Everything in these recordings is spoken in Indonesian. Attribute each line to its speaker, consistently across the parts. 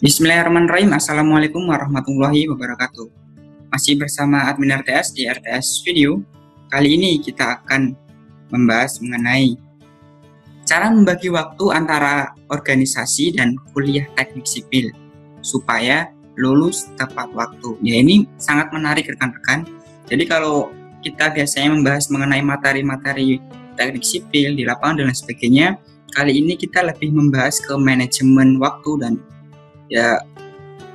Speaker 1: Bismillahirrahmanirrahim. Assalamualaikum warahmatullahi wabarakatuh. Masih bersama admin RTS di RTS Video. Kali ini kita akan membahas mengenai cara membagi waktu antara organisasi dan kuliah teknik sipil supaya lulus tepat waktu. Ya, ini sangat menarik rekan-rekan. Jadi kalau kita biasanya membahas mengenai materi-materi teknik sipil di lapangan dan lain sebagainya, kali ini kita lebih membahas ke manajemen waktu dan ya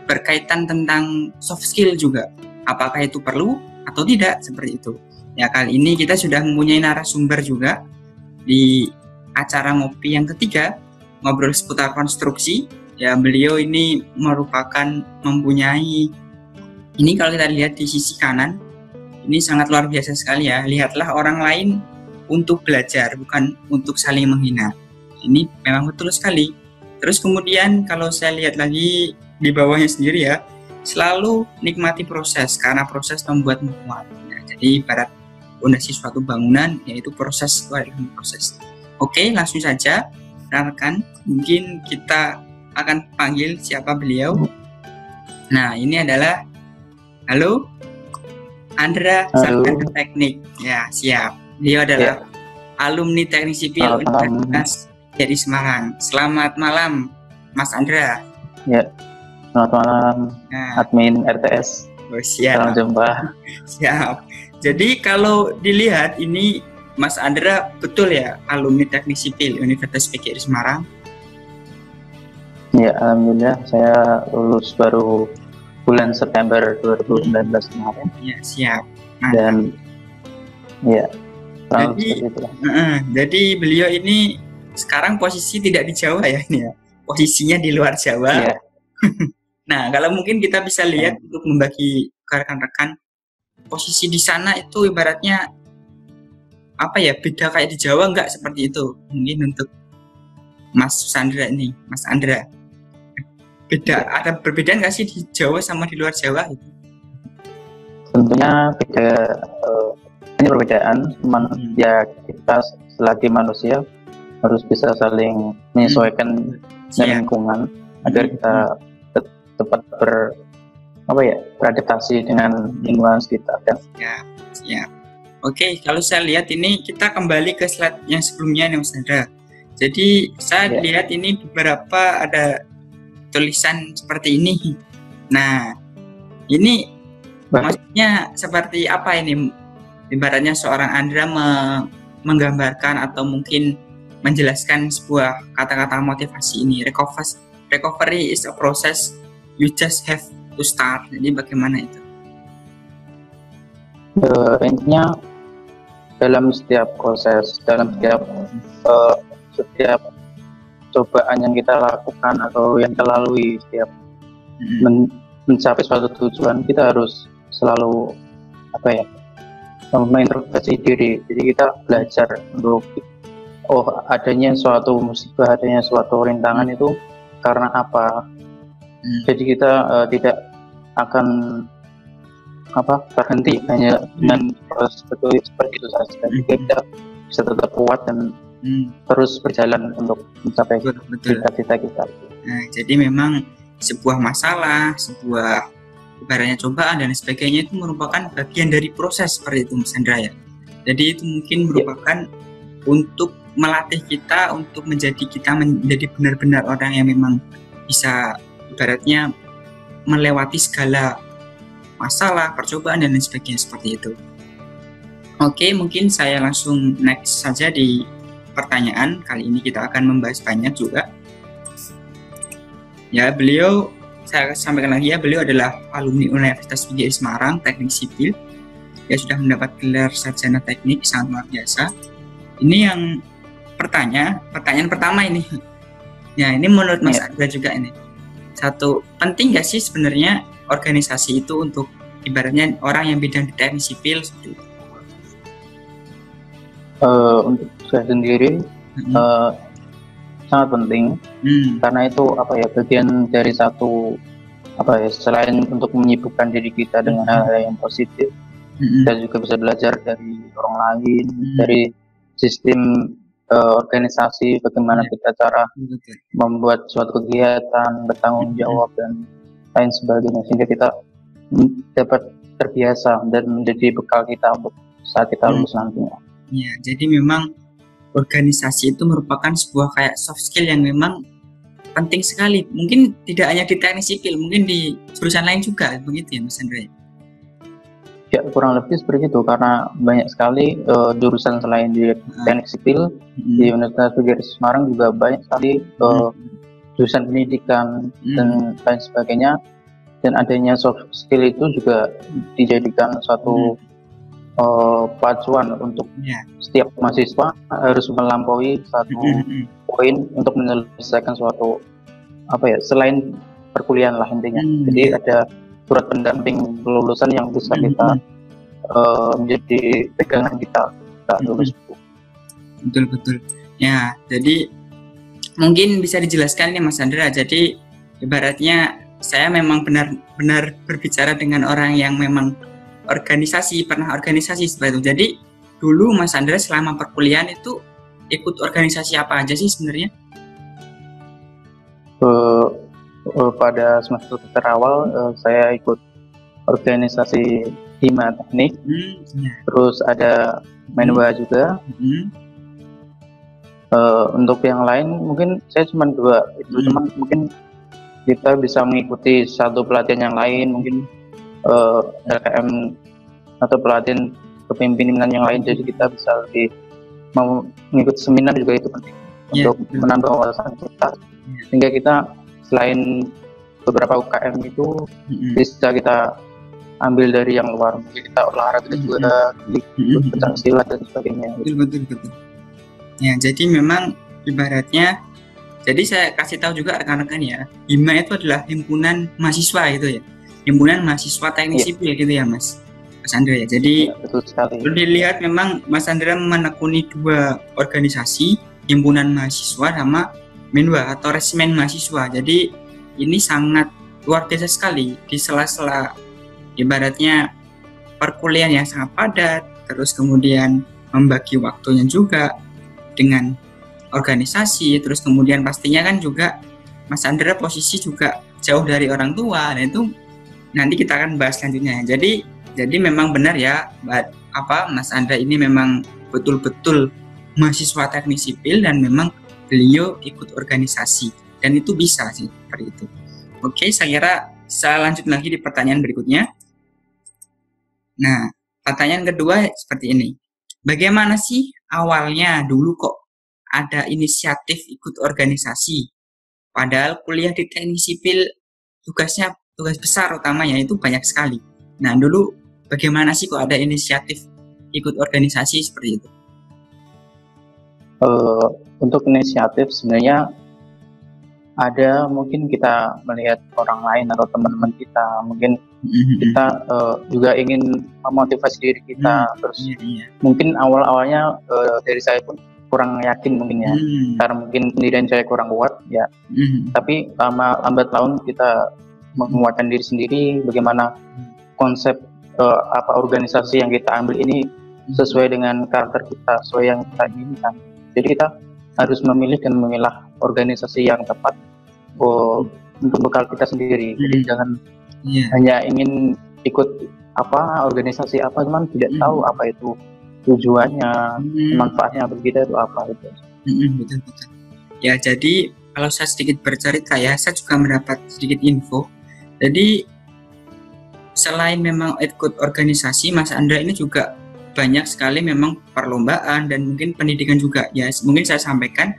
Speaker 1: berkaitan tentang soft skill juga. Apakah itu perlu atau tidak, seperti itu. Ya, kali ini kita sudah mempunyai narasumber juga di acara ngopi yang ketiga, ngobrol seputar konstruksi. Ya, beliau ini merupakan mempunyai, ini kalau kita lihat di sisi kanan, ini sangat luar biasa sekali ya. Lihatlah orang lain untuk belajar, bukan untuk saling menghina. Ini memang betul sekali. Terus kemudian kalau saya lihat lagi di bawahnya sendiri ya, selalu nikmati proses karena proses membuat kuat. Nah, jadi ibarat fondasi suatu bangunan, yaitu proses itu adalah proses. Oke, langsung saja rekan-rekan, mungkin kita akan panggil siapa beliau. Nah, ini adalah halo Andra Sarjana Teknik. Ya, siap. Beliau adalah alumni Teknik Sipil Universitas dari Semarang. Selamat malam, Mas Andra.
Speaker 2: Ya, selamat malam, admin RTS.
Speaker 1: Oh, siap.
Speaker 2: Salam jumpa.
Speaker 1: Siap. Jadi kalau dilihat ini Mas Andra betul ya alumni Teknik Sipil Universitas PGRI Semarang?
Speaker 2: Ya, alhamdulillah saya lulus baru bulan September 2019 kemarin.
Speaker 1: Ya, siap.
Speaker 2: Dan ya,
Speaker 1: jadi beliau ini sekarang posisi tidak di Jawa ya ini ya, posisinya di luar Jawa. Yeah. Nah, kalau mungkin kita bisa lihat untuk membagi ke rekan-rekan, posisi di sana itu ibaratnya apa ya, beda kayak di Jawa enggak seperti itu? Mungkin untuk Mas Sandra ini, Mas Andra, beda, ada perbedaan nggak sih di Jawa sama di luar Jawa itu?
Speaker 2: Tentunya beda, ini perbedaan, cuman ya kita selagi manusia harus bisa saling menyesuaikan dengan lingkungan agar kita tepat beradaptasi dengan lingkungan sekitar.
Speaker 1: Ya. Oke, kalau saya lihat ini kita kembali ke slide yang sebelumnya nih Mas Andra. Jadi saya lihat ini beberapa ada tulisan seperti ini. Nah, ini maksudnya seperti apa ini? Ibaratnya seorang Andra menggambarkan atau mungkin menjelaskan sebuah kata-kata motivasi ini. Recovery is a process, you just have to start. Jadi bagaimana itu?
Speaker 2: Intinya dalam setiap proses, dalam setiap cobaan yang kita lakukan atau yang kita lalui, setiap mencapai suatu tujuan, kita harus selalu mengintrospeksi diri. Jadi kita belajar untuk adanya suatu musibah, adanya suatu rintangan itu karena apa. Jadi kita tidak akan berhenti hanya dengan proses seperti itu saja. Kita bisa tetap kuat dan terus berjalan untuk mencapai cita-cita kita.
Speaker 1: Nah, jadi memang sebuah masalah, sebuah ibaratnya cobaan dan sebagainya itu merupakan bagian dari proses seperti itu Mas Andra ya. Jadi itu mungkin merupakan untuk melatih kita untuk menjadi benar-benar orang yang memang bisa ibaratnya melewati segala masalah, percobaan dan lain sebagainya seperti itu. Oke, mungkin saya langsung next saja di pertanyaan. Kali ini kita akan membahas banyak juga. Ya, beliau saya sampaikan lagi ya, beliau adalah alumni Universitas PGRI Semarang Teknik Sipil. Dia sudah mendapat gelar sarjana teknik, sangat luar biasa. Ini yang pertanyaan pertama ini. Ya, ini menurut Mas Andra juga ini. Satu, penting nggak sih sebenarnya organisasi itu untuk ibaratnya orang yang bidang di teknik sipil seperti itu?
Speaker 2: Untuk saya sendiri sangat penting karena itu bagian dari satu selain untuk menyibukkan diri kita dengan hal-hal yang positif, kita juga bisa belajar dari orang lain, dari sistem organisasi, bagaimana kita cara membuat suatu kegiatan, bertanggung jawab dan lain sebagainya, sehingga kita dapat terbiasa dan menjadi bekal kita untuk saat kita lulus nantinya.
Speaker 1: Ya, jadi memang organisasi itu merupakan sebuah kayak soft skill yang memang penting sekali. Mungkin tidak hanya di teknik sipil, mungkin di jurusan lain juga, begitu ya Mas Andre?
Speaker 2: Ya, kurang lebih seperti itu, karena banyak sekali jurusan selain di teknik sipil. Di Universitas Negeri Semarang juga banyak sekali jurusan pendidikan dan lain sebagainya, dan adanya soft skill itu juga dijadikan suatu pacuan untuk setiap mahasiswa harus melampaui satu poin untuk menyelesaikan suatu selain perkuliahan lah intinya. Jadi ada surat pendamping kelulusan yang bisa kita menjadi pegangan kita saat lulus.
Speaker 1: Betul. Ya, jadi mungkin bisa dijelaskan nih Mas Andra. Jadi ibaratnya saya memang benar-benar berbicara dengan orang yang memang pernah organisasi seperti itu. Jadi dulu Mas Andra selama perkuliahan itu ikut organisasi apa aja sih sebenarnya?
Speaker 2: Pada semester terawal saya ikut organisasi Hima Teknik, terus ada Menwa juga. Untuk yang lain mungkin saya cuma 2 itu, cuman mungkin kita bisa mengikuti satu pelatihan yang lain, mungkin LKM atau pelatihan kepemimpinan yang lain, jadi kita bisa mengikuti seminar juga, itu penting untuk menambah wawasan kita, sehingga kita selain beberapa UKM itu bisa kita ambil dari yang luar, mungkin kita olahraga juga, pencak silat dan sebagainya.
Speaker 1: Betul. Ya, jadi memang ibaratnya, jadi saya kasih tahu juga rekan-rekan ya, HIMA itu adalah himpunan mahasiswa gitu ya, himpunan mahasiswa teknik sipil gitu ya Mas Andra ya. Jadi
Speaker 2: betul sekali.
Speaker 1: Kalau dilihat memang Mas Andra menekuni 2 organisasi, himpunan mahasiswa sama Menwa atau resimen mahasiswa. Jadi ini sangat luar biasa sekali di sela-sela ibaratnya perkuliahan yang sangat padat, terus kemudian membagi waktunya juga dengan organisasi, terus kemudian pastinya kan juga Mas Andra posisi juga jauh dari orang tua, dan itu nanti kita akan bahas selanjutnya. Jadi memang benar ya, Mas Andra ini memang betul-betul mahasiswa teknik sipil dan memang beliau ikut organisasi, dan itu bisa sih seperti itu. Oke, saya kira saya lanjut lagi di pertanyaan berikutnya. Nah, pertanyaan kedua seperti ini. Bagaimana sih awalnya dulu kok ada inisiatif ikut organisasi? Padahal kuliah di teknik sipil tugas besar utamanya itu banyak sekali. Nah, dulu bagaimana sih kok ada inisiatif ikut organisasi seperti itu?
Speaker 2: Untuk inisiatif sebenarnya ada, mungkin kita melihat orang lain atau teman-teman kita, mungkin kita juga ingin memotivasi diri kita, terus mungkin awal-awalnya dari saya pun kurang yakin mungkin ya, karena mungkin pendirian saya kurang kuat ya, tapi lambat laun kita menguatkan diri sendiri, bagaimana konsep organisasi yang kita ambil ini sesuai dengan karakter kita, sesuai yang kita inginkan. Jadi kita harus memilih dan memilah organisasi yang tepat untuk bekal kita sendiri. Jadi jangan hanya ingin ikut organisasi apa, cuman tidak tahu apa itu tujuannya, manfaatnya bagi kita itu apa itu.
Speaker 1: Betul. Ya, jadi kalau saya sedikit bercerita ya, saya juga mendapat sedikit info. Jadi selain memang ikut organisasi, Mas Andra ini juga banyak sekali memang perlombaan dan mungkin pendidikan juga. Ya, mungkin saya sampaikan,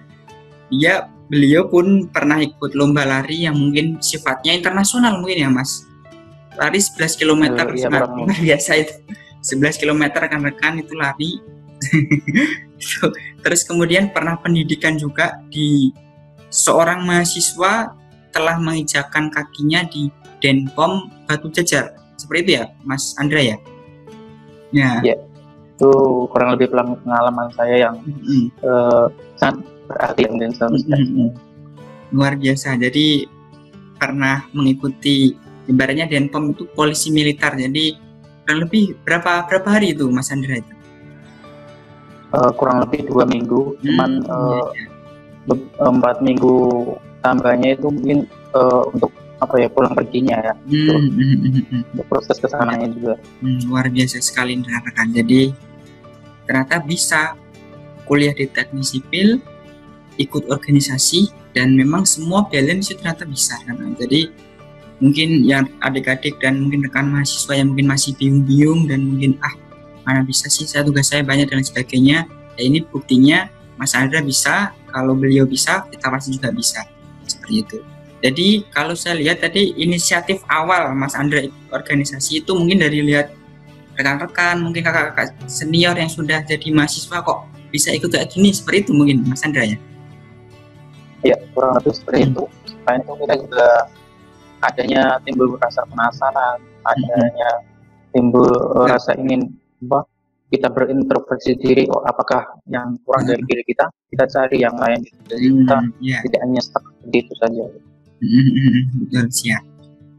Speaker 1: beliau pun pernah ikut lomba lari yang mungkin sifatnya internasional mungkin ya Mas. Lari 11 km, luar biasa itu. 11 km rekan-rekan itu lari. Terus kemudian pernah pendidikan juga, di seorang mahasiswa telah menginjakkan kakinya di Denpom Batu Jajar. Seperti itu ya Mas Andra ya? Ya.
Speaker 2: Itu kurang lebih pengalaman saya yang sangat berarti dan
Speaker 1: luar biasa. Jadi pernah mengikuti, ibaratnya Denpom itu polisi militer. Jadi kurang lebih berapa hari itu Mas Andra itu?
Speaker 2: kurang lebih 2 minggu, cuman 4 minggu tambahnya itu mungkin untuk pulang perginya ya, untuk proses kesananya juga.
Speaker 1: Luar biasa sekali rekan-rekan. Jadi ternyata bisa kuliah di teknik sipil, ikut organisasi, dan memang semua balance itu ternyata bisa kan. Jadi mungkin yang adik-adik dan mungkin rekan mahasiswa yang mungkin masih bingung-bingung dan mungkin mana bisa sih, tugas saya banyak dan sebagainya. Ya ini buktinya Mas Andra bisa, kalau beliau bisa, kita pasti juga bisa. Seperti itu. Jadi kalau saya lihat tadi inisiatif awal Mas Andra organisasi itu mungkin dari lihat rekan-rekan, mungkin kakak-kakak senior yang sudah jadi mahasiswa kok bisa ikut kayak gini, seperti itu mungkin Mas Andra ya?
Speaker 2: Ya, kurang lebih seperti itu. Selain itu kita juga adanya timbul rasa penasaran, adanya timbul rasa ingin kita berintrospeksi diri, apakah yang kurang dari diri kita cari yang lain. Jadi kita tidak hanya stuck di itu saja.
Speaker 1: Betul, siap.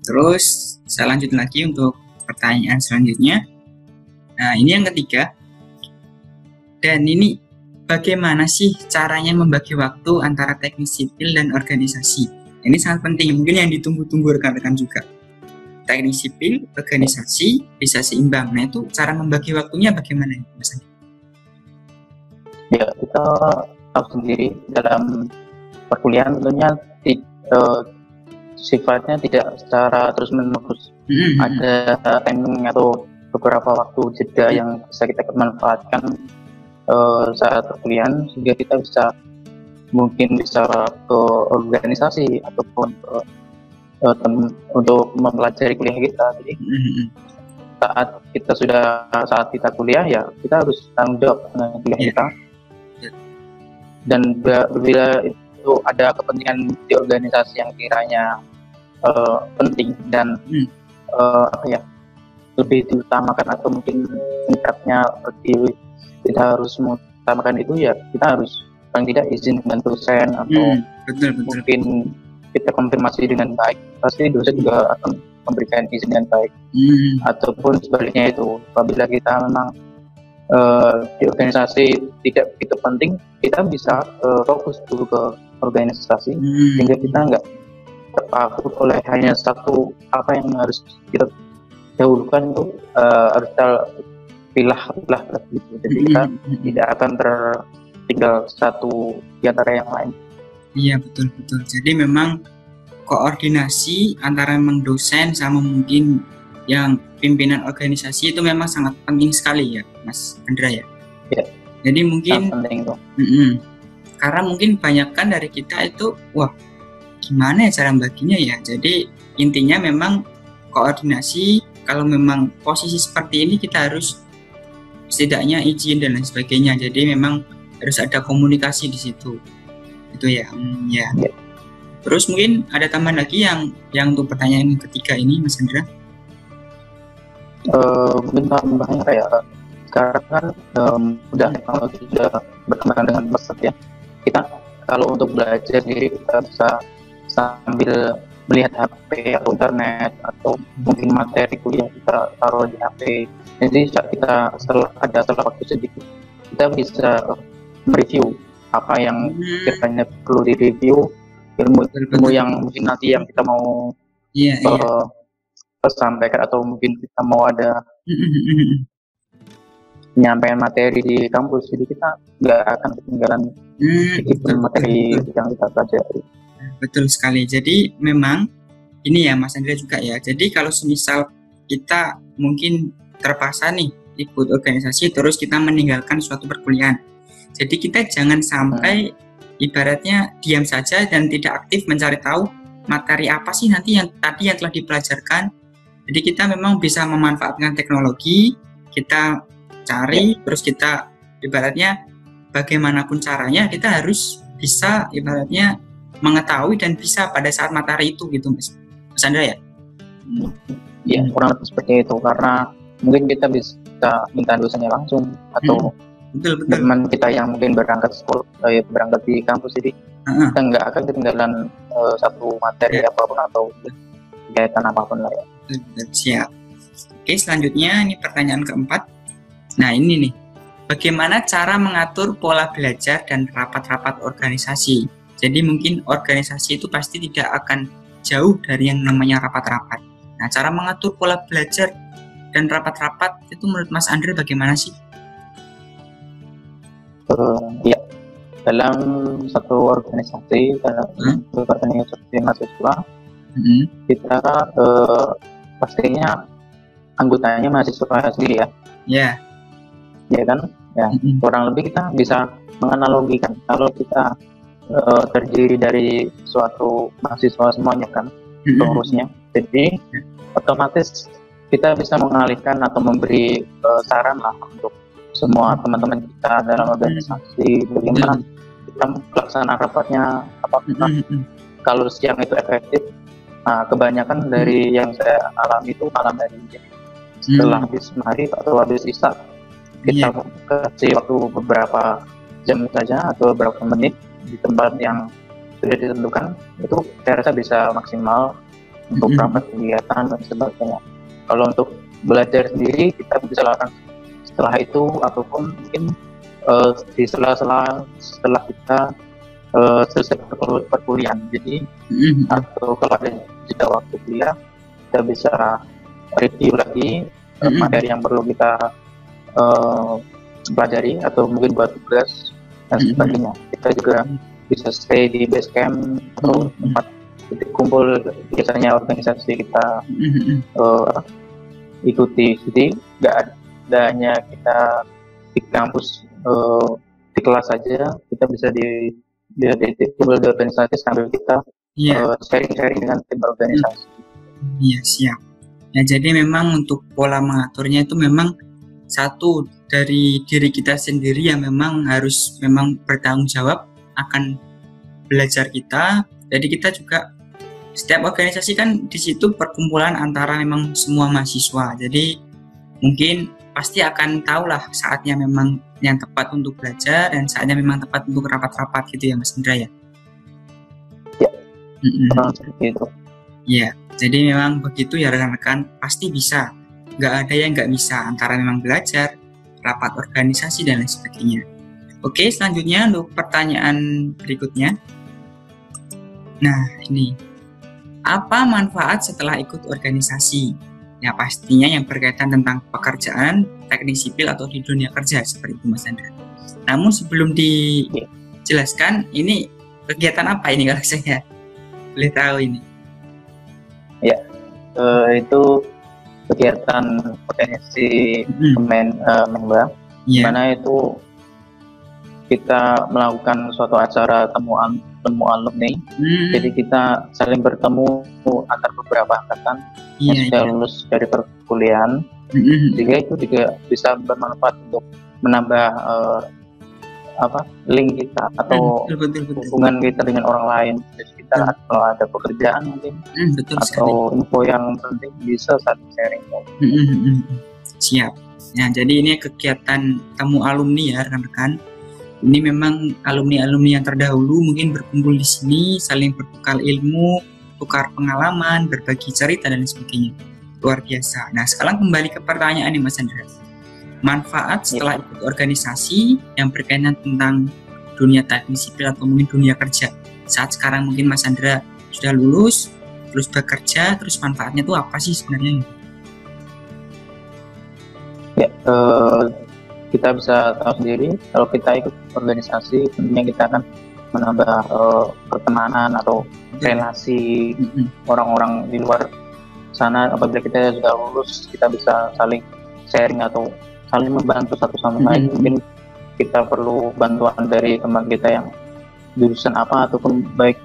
Speaker 1: Terus saya lanjut lagi untuk pertanyaan selanjutnya. Nah, ini yang ketiga. Dan ini bagaimana sih caranya membagi waktu antara teknik sipil dan organisasi? Ini sangat penting, mungkin yang ditunggu-tunggu rekan-rekan juga. Teknik sipil, organisasi bisa seimbang. Nah, itu cara membagi waktunya bagaimana, Mas?
Speaker 2: Ya, kita tahu sendiri dalam perkuliahan tentunya sifatnya tidak secara terus-menerus. Ada timing atau beberapa waktu jeda yang bisa kita manfaatkan saat perkuliahan, sehingga kita mungkin bisa ke organisasi ataupun untuk mempelajari kuliah kita. Jadi saat kita kuliah, ya kita harus tanggung jawab dengan kuliah kita. Dan bila itu ada kepentingan di organisasi yang kiranya penting dan lebih diutamakan, atau mungkin tingkatnya lebih kita harus mengutamakan itu, ya kita harus paling tidak izin dengan dosen, atau mungkin kita konfirmasi dengan baik, pasti dosen juga akan memberikan izin dengan baik. Ataupun sebaliknya itu, apabila kita memang di organisasi tidak begitu penting, kita bisa fokus dulu ke organisasi, sehingga kita nggak terpaku oleh hanya satu apa yang harus kita dahulukan, itu harus kita pilah gitu. Jadi kita tidak akan tertinggal satu di antara yang lain.
Speaker 1: Iya, betul. Jadi memang koordinasi antara memang dosen sama mungkin yang pimpinan organisasi itu memang sangat penting sekali ya, Mas Andra ya.
Speaker 2: Ya.
Speaker 1: Jadi mungkin
Speaker 2: penting itu.
Speaker 1: Karena mungkin banyakkan dari kita itu, gimana ya cara baginya ya. Jadi intinya memang koordinasi. Kalau memang posisi seperti ini, kita harus setidaknya izin dan lain sebagainya. Jadi memang harus ada komunikasi di situ. Itu ya. Ya. Terus mungkin ada tambahan lagi yang untuk pertanyaan ketiga ini, Mas Andra?
Speaker 2: Mungkin tambahannya kayak sekarang kan udah teknologi sudah berkembang dengan pesat ya. Kita kalau untuk belajar sendiri, kita bisa sambil melihat HP atau internet, atau mungkin materi kuliah kita taruh di HP. Jadi kita setelah waktu sedikit, kita bisa mereview apa yang kiranya perlu direview, ilmu yang mungkin nanti yang kita mau sampaikan, atau mungkin kita mau ada penyampaian materi di kampus. Jadi kita nggak akan ketinggalan materi yang kita pelajari.
Speaker 1: Betul sekali. Jadi memang ini ya Mas Andrea juga ya. Jadi kalau semisal kita mungkin terpaksa nih ikut organisasi terus kita meninggalkan suatu perkuliahan. Jadi kita jangan sampai ibaratnya diam saja dan tidak aktif mencari tahu materi apa sih nanti yang telah dipelajarkan. Jadi kita memang bisa memanfaatkan teknologi, kita cari, terus kita ibaratnya bagaimanapun caranya kita harus bisa ibaratnya mengetahui dan bisa pada saat materi itu gitu Mas Andra ya?
Speaker 2: Ya kurang lebih seperti itu, karena mungkin kita bisa minta dosennya langsung, atau teman kita yang mungkin berangkat di kampus, jadi kita nggak akan ketinggalan satu materi apapun atau kegiatan apapun lah ya.
Speaker 1: Siap. Oke, selanjutnya ini pertanyaan keempat. Nah ini nih, bagaimana cara mengatur pola belajar dan rapat-rapat organisasi. Jadi mungkin organisasi itu pasti tidak akan jauh dari yang namanya rapat-rapat. Nah, cara mengatur pola belajar dan rapat-rapat itu menurut Mas Andre bagaimana sih?
Speaker 2: Ya, dalam satu organisasi, dalam organisasi mahasiswa, kita pastinya anggotanya mahasiswa sendiri ya.
Speaker 1: Ya.
Speaker 2: Ya kan? Ya, kurang lebih kita bisa menganalogikan kalau kita terdiri dari suatu mahasiswa semuanya kan, pengurusnya. Jadi otomatis kita bisa mengalihkan atau memberi saran lah untuk semua teman-teman kita dalam organisasi, bagaimana kita pelaksanaan rapatnya, apakah kalau siang itu efektif. Nah, kebanyakan dari yang saya alami itu malam hari. Setelah habis maghrib atau habis isya, kita kasih waktu beberapa jam saja atau beberapa menit di tempat yang sudah ditentukan, itu saya rasa bisa maksimal untuk rapat kegiatan dan sebagainya. Kalau untuk belajar sendiri kita bisa lakukan setelah itu, ataupun mungkin di setelah kita selesai perkuliahan. Jadi atau kalau ada jeda waktu kuliah, kita bisa review lagi materi yang perlu kita pelajari atau mungkin buat tugas dan sebagainya. Kita juga bisa stay di base camp atau tempat titik kumpul biasanya organisasi kita ikuti. Jadi nggak adanya kita di kampus di kelas saja, kita bisa di titik kumpul di organisasi sambil kita sharing-sharing dengan tim organisasi.
Speaker 1: Iya, siap. Ya, jadi memang untuk pola mengaturnya itu memang satu dari diri kita sendiri yang memang harus bertanggung jawab akan belajar kita. Jadi kita juga setiap organisasi kan di situ perkumpulan antara memang semua mahasiswa. Jadi mungkin pasti akan tahulah saatnya memang yang tepat untuk belajar dan saatnya memang tepat untuk rapat-rapat gitu ya Mas Indra ya.
Speaker 2: Ya. Seperti itu.
Speaker 1: Iya. Jadi memang begitu ya rekan-rekan, pasti bisa. Nggak ada yang nggak bisa antara memang belajar, rapat organisasi, dan lain sebagainya. Oke, selanjutnya untuk pertanyaan berikutnya. Nah, ini. Apa manfaat setelah ikut organisasi? Ya, pastinya yang berkaitan tentang pekerjaan, teknik sipil, atau di dunia kerja, seperti itu Mas Andra. Namun sebelum dijelaskan, ini kegiatan apa ini kalau saya boleh tahu ini?
Speaker 2: Ya, itu kegiatan organisasi Menba, di mana itu kita melakukan suatu acara temu alumni. Jadi kita saling bertemu antar beberapa angkatan yang sudah lulus dari perkuliahan. Sehingga itu juga bisa bermanfaat untuk menambah link kita atau hubungan kita dengan orang lain. Jadi kita kalau ada pekerjaan mungkin atau info yang penting bisa saling sharing.
Speaker 1: Siap. Ya, jadi ini kegiatan temu alumni ya rekan-rekan. Ini memang alumni-alumni yang terdahulu mungkin berkumpul di sini, saling bertukar ilmu, tukar pengalaman, berbagi cerita dan sebagainya. Luar biasa. Nah, sekarang kembali ke pertanyaan nih Mas Andra. Manfaat setelah ikut organisasi yang berkaitan tentang dunia teknik sipil atau mungkin dunia kerja. Saat sekarang mungkin Mas Andra sudah lulus, terus bekerja, terus manfaatnya itu apa sih sebenarnya?
Speaker 2: Ya, kita bisa tahu sendiri kalau kita ikut organisasi tentunya kita akan menambah pertemanan atau relasi orang-orang di luar sana. Apabila kita sudah lulus, kita bisa saling sharing atau saling membantu satu sama lain. Mungkin kita perlu bantuan dari teman kita yang jurusan apa ataupun baik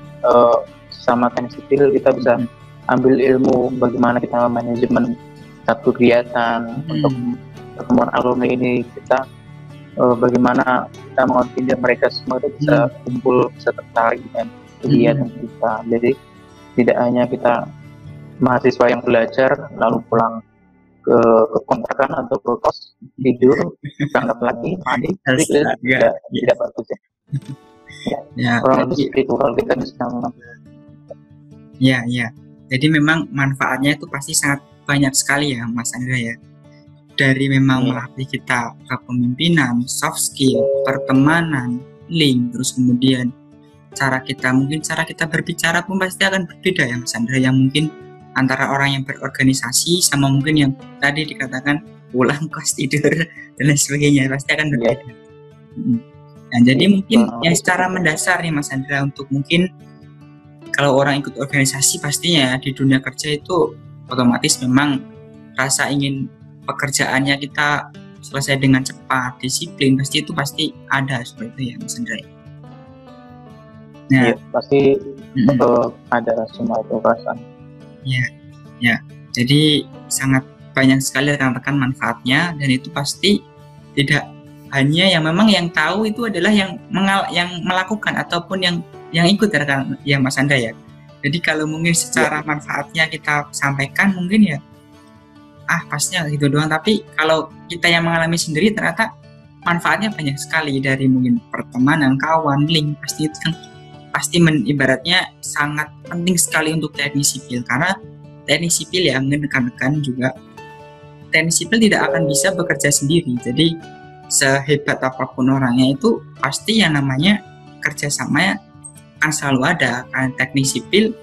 Speaker 2: sama teknik sipil, kita bisa ambil ilmu bagaimana kita manajemen satu kegiatan untuk pertemuan alumni ini. Kita bagaimana kita mengontinir mereka semua itu bisa kumpul, bisa tertarik dengan kegiatan kita. Jadi tidak hanya kita mahasiswa yang belajar lalu pulang ke kontrakan atau ke kos, tidur, berangkat lagi, mandi, tidak bagus ya. Orang lebih spiritual kita bisa.
Speaker 1: Ya. Jadi memang manfaatnya itu pasti sangat banyak sekali ya Mas Andra ya. dari memang melatih kita kepemimpinan, soft skill, pertemanan, link, terus kemudian cara kita berbicara pun pasti akan berbeda ya Mas Andra, yang mungkin antara orang yang berorganisasi sama mungkin yang tadi dikatakan pulang kos tidur dan lain sebagainya, pasti akan berbeda. Nah, jadi mungkin yang secara mendasar nih Mas Andra, untuk mungkin kalau orang ikut organisasi pastinya di dunia kerja itu otomatis memang rasa ingin pekerjaannya kita selesai dengan cepat, disiplin, pasti ada seperti itu ya Mas Andra.
Speaker 2: Nah, ya, pasti ada semua itu perasaan.
Speaker 1: Ya. Jadi sangat banyak sekali rekan-rekan manfaatnya, dan itu pasti tidak hanya yang memang yang tahu itu adalah yang melakukan ataupun yang ikut rekan ya Mas Andra ya. Jadi kalau mungkin secara manfaatnya kita sampaikan mungkin ya pastinya gitu doang, tapi kalau kita yang mengalami sendiri ternyata manfaatnya banyak sekali, dari mungkin pertemanan, kawan, link, pasti itu kan pasti ibaratnya sangat penting sekali untuk teknik sipil, karena teknik sipil ya rekan-rekan juga, teknik sipil tidak akan bisa bekerja sendiri. Jadi sehebat apapun orangnya itu pasti yang namanya kerjasamanya akan selalu ada. Karena teknik sipil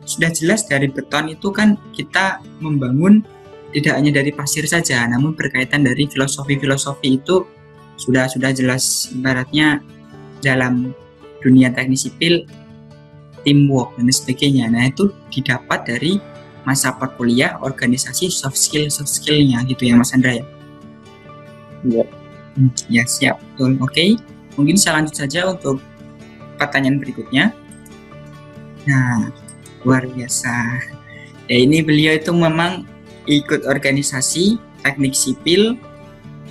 Speaker 1: sudah jelas dari beton itu kan kita membangun tidak hanya dari pasir saja, namun berkaitan dari filosofi itu sudah jelas ibaratnya dalam dunia teknik sipil, teamwork dan sebagainya. Nah itu didapat dari masa perkuliah, organisasi, soft skillnya gitu ya Mas Andra ya.
Speaker 2: Iya.
Speaker 1: Ya siap, betul. Oke, mungkin saya lanjut saja untuk pertanyaan berikutnya. Nah, luar biasa. Ya ini beliau itu memang ikut organisasi teknik sipil,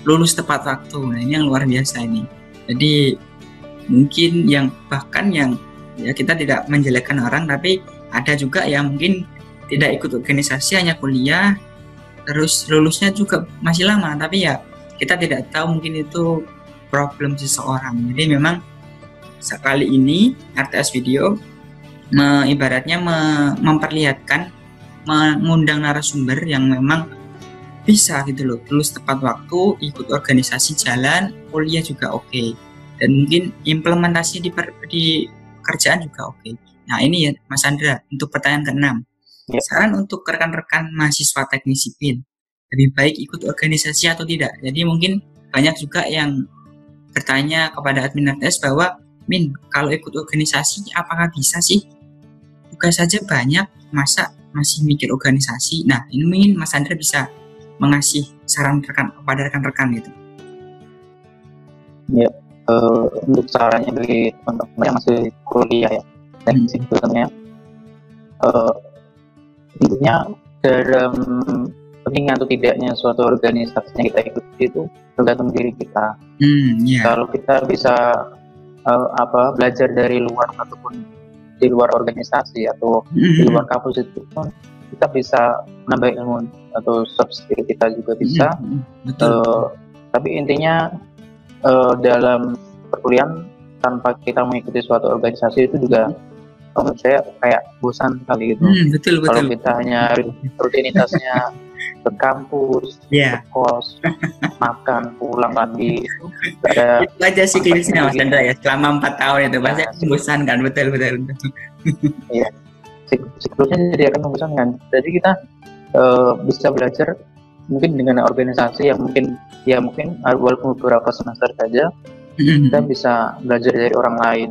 Speaker 1: lulus tepat waktu. Nah ini yang luar biasa ini. Jadi mungkin yang bahkan yang ya kita tidak menjelekkan orang, tapi ada juga yang mungkin tidak ikut organisasi, hanya kuliah, terus lulusnya juga masih lama, tapi ya kita tidak tahu mungkin itu problem seseorang. Jadi memang sekali ini RTS Video ibaratnya memperlihatkan, mengundang narasumber yang memang bisa gitu loh, lulus tepat waktu, ikut organisasi jalan, kuliah juga oke. Dan mungkin implementasi di kerjaan juga oke. Nah ini ya Mas Andra, untuk pertanyaan ke-6. Saran untuk rekan-rekan mahasiswa teknik sipil, lebih baik ikut organisasi atau tidak? Jadi mungkin banyak juga yang bertanya kepada admin RTS bahwa, Min, kalau ikut organisasi apakah bisa sih? Tugas saja banyak, masa masih mikir organisasi? Nah ini mungkin Mas Andra bisa mengasih saran kepada rekan-rekan gitu.
Speaker 2: Ya. Untuk sarannya bagi teman-teman yang masih kuliah ya, dan sebetulnya intinya dalam penting atau tidaknya suatu organisasi yang kita ikuti itu tergantung diri kita. Kalau kita bisa belajar dari luar ataupun di luar organisasi atau di luar kampus itu, kita bisa menambah ilmu atau soft skill kita juga bisa. Tapi intinya dalam perkuliahan tanpa kita mengikuti suatu organisasi itu juga menurut saya kayak bosan kali gitu.
Speaker 1: Betul.
Speaker 2: Kalau kita hanya rutinitasnya ke kampus, ke kos, makan, pulang lagi, ada
Speaker 1: itu aja siklusnya Mas Andra ya, selama 4 tahun itu pasti membosankan. Betul.
Speaker 2: Iya, siklusnya jadi akan membosankan. Jadi kita bisa belajar mungkin dengan organisasi yang mungkin walaupun beberapa semester saja kita bisa belajar dari orang lain.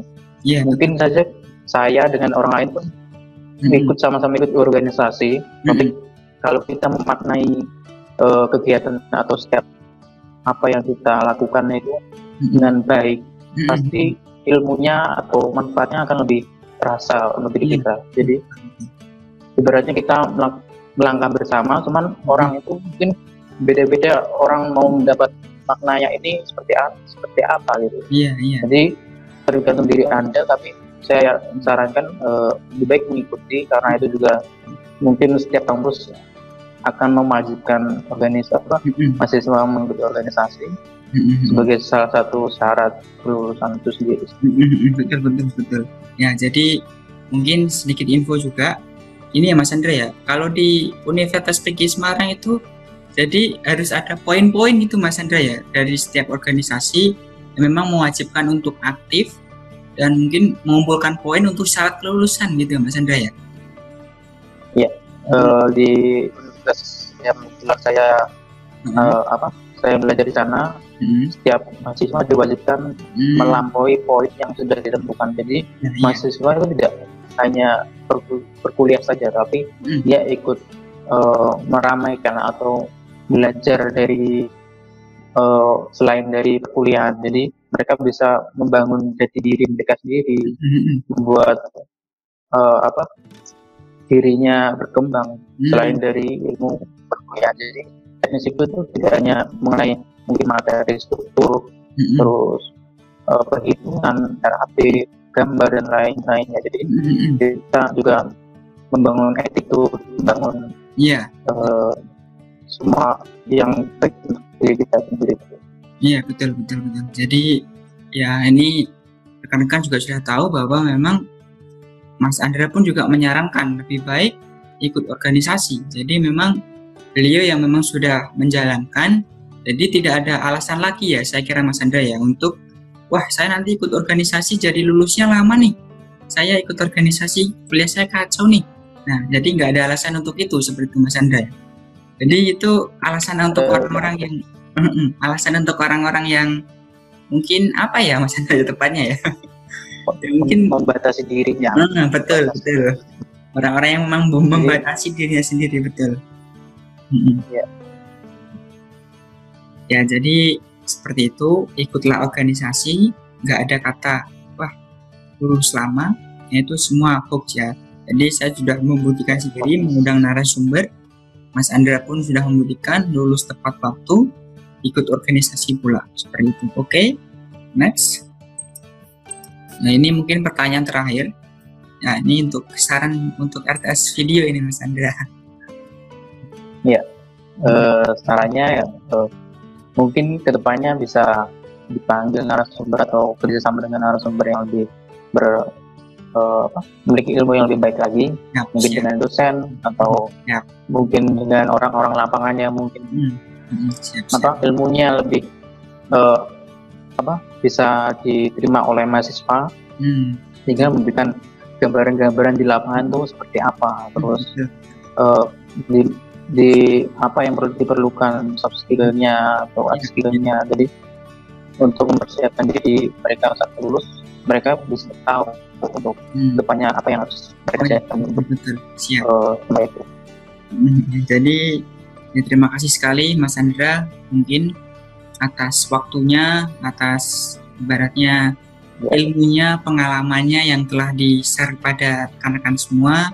Speaker 2: Mungkin saja saya dengan orang lain pun sama-sama ikut organisasi, tapi kalau kita memaknai kegiatan atau setiap apa yang kita lakukan itu dengan baik, pasti ilmunya atau manfaatnya akan lebih terasa untuk diri kita. Jadi ibaratnya kita melangkah bersama, cuman orang itu mungkin beda-beda, orang mau mendapat maknanya ini seperti apa gitu. Jadi tergantung diri Anda, tapi saya sarankan lebih baik mengikuti, karena itu juga mungkin setiap kampus akan memajukan mahasiswa mengikuti organisasi sebagai salah satu syarat kelulusan itu sendiri.
Speaker 1: Betul. Ya, jadi mungkin sedikit info juga. Ini ya Mas Andra ya, kalau di Universitas PGI Semarang itu Jadi harus ada poin-poin gitu Mas Andra ya, dari setiap organisasi yang memang mewajibkan untuk aktif dan mungkin mengumpulkan poin untuk syarat kelulusan gitu Mas Andra ya.
Speaker 2: Iya, di universitas yang kebetulan saya saya belajar di sana, setiap mahasiswa diwajibkan melampaui poin yang sudah ditentukan. Jadi mahasiswa itu tidak hanya berkuliah saja, tapi dia ikut meramaikan atau belajar dari selain dari perkuliahan. Jadi mereka bisa membangun jati diri mereka sendiri, membuat dirinya berkembang selain dari ilmu perkuliahan. Jadi teknik sipil itu tidak hanya mengenai mungkin materi, struktur, terus perhitungan, RAP, gambar dan lain-lainnya. Jadi kita juga membangun attitude, membangun semua yang baik untuk diri kita sendiri.
Speaker 1: Iya, betul. Jadi ya ini rekan-rekan juga sudah tahu bahwa memang Mas Andra pun juga menyarankan lebih baik ikut organisasi. Jadi memang beliau yang memang sudah menjalankan, jadi tidak ada alasan lagi ya saya kira Mas Andra ya untuk wah saya nanti ikut organisasi jadi lulusnya lama nih, saya ikut organisasi kuliah saya kacau nih. Nah jadi nggak ada alasan untuk itu seperti itu Mas Andra ya. Jadi itu alasan untuk orang-orang yang mungkin apa ya Mas Andra ya tepatnya ya.
Speaker 2: Mungkin membatasi dirinya.
Speaker 1: Betul. Orang-orang yang memang membatasi dirinya sendiri, betul. Ya jadi seperti itu, ikutlah organisasi, nggak ada kata wah lulus lama, itu semua hoax ya. Jadi saya sudah membuktikan sendiri, mengundang narasumber, Mas Andra pun sudah membuktikan lulus tepat waktu, ikut organisasi pula seperti itu. Oke, next. Nah ini mungkin pertanyaan terakhir. Nah ini untuk saran untuk RTS video ini Mas Andra.
Speaker 2: Ya, sarannya ya mungkin kedepannya bisa dipanggil narasumber atau kerjasama dengan narasumber yang lebih memiliki ilmu yang lebih baik lagi, mungkin dengan dosen atau mungkin dengan orang-orang lapangan yang mungkin ilmunya lebih bisa diterima oleh mahasiswa, sehingga memberikan gambaran-gambaran di lapangan itu seperti apa, terus di apa yang perlu diperlukan, soft skill-nya atau hard skill-nya. Jadi untuk mempersiapkan diri mereka saat lulus, mereka bisa tahu untuk depannya apa yang harus mereka siapkan untuk itu.
Speaker 1: Jadi ya, terima kasih sekali Mas Andra mungkin atas waktunya, atas ibaratnya ilmunya, pengalamannya yang telah di-share pada rekan-rekan semua,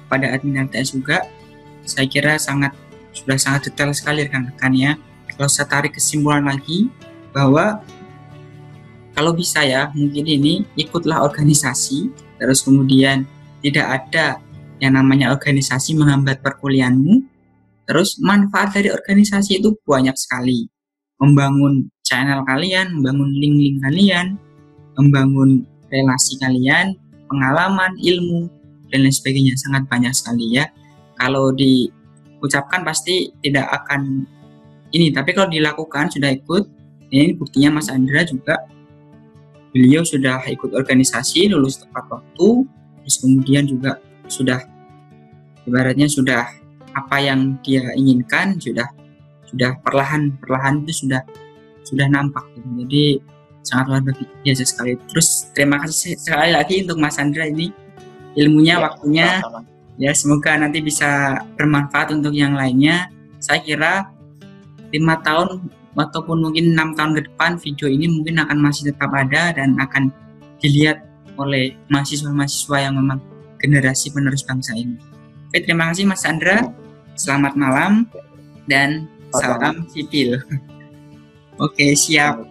Speaker 1: pada admin RTS juga. Saya kira sudah sangat detail sekali rekan-rekan ya. Kalau saya tarik kesimpulan lagi bahwa kalau bisa ya mungkin ini ikutlah organisasi, terus kemudian tidak ada yang namanya organisasi menghambat perkuliahanmu, terus manfaat dari organisasi itu banyak sekali, membangun channel kalian, membangun link-link kalian, membangun relasi kalian, pengalaman, ilmu, dan lain sebagainya, sangat banyak sekali ya. Kalau diucapkan pasti tidak akan ini, tapi kalau dilakukan sudah ikut, ini buktinya Mas Andra juga, beliau sudah ikut organisasi, lulus tepat waktu, terus kemudian juga sudah ibaratnya sudah apa yang dia inginkan sudah perlahan itu sudah nampak gitu. Jadi sangat luar biasa sekali. Terus terima kasih sekali lagi untuk Mas Andra ini ilmunya, waktunya ya, semoga nanti bisa bermanfaat untuk yang lainnya. Saya kira 5 tahun ataupun mungkin 6 tahun ke depan video ini mungkin akan masih tetap ada dan akan dilihat oleh mahasiswa-mahasiswa yang memang generasi penerus bangsa ini. Oke, terima kasih Mas Andra. Selamat malam dan salam sipil. Oke, siap.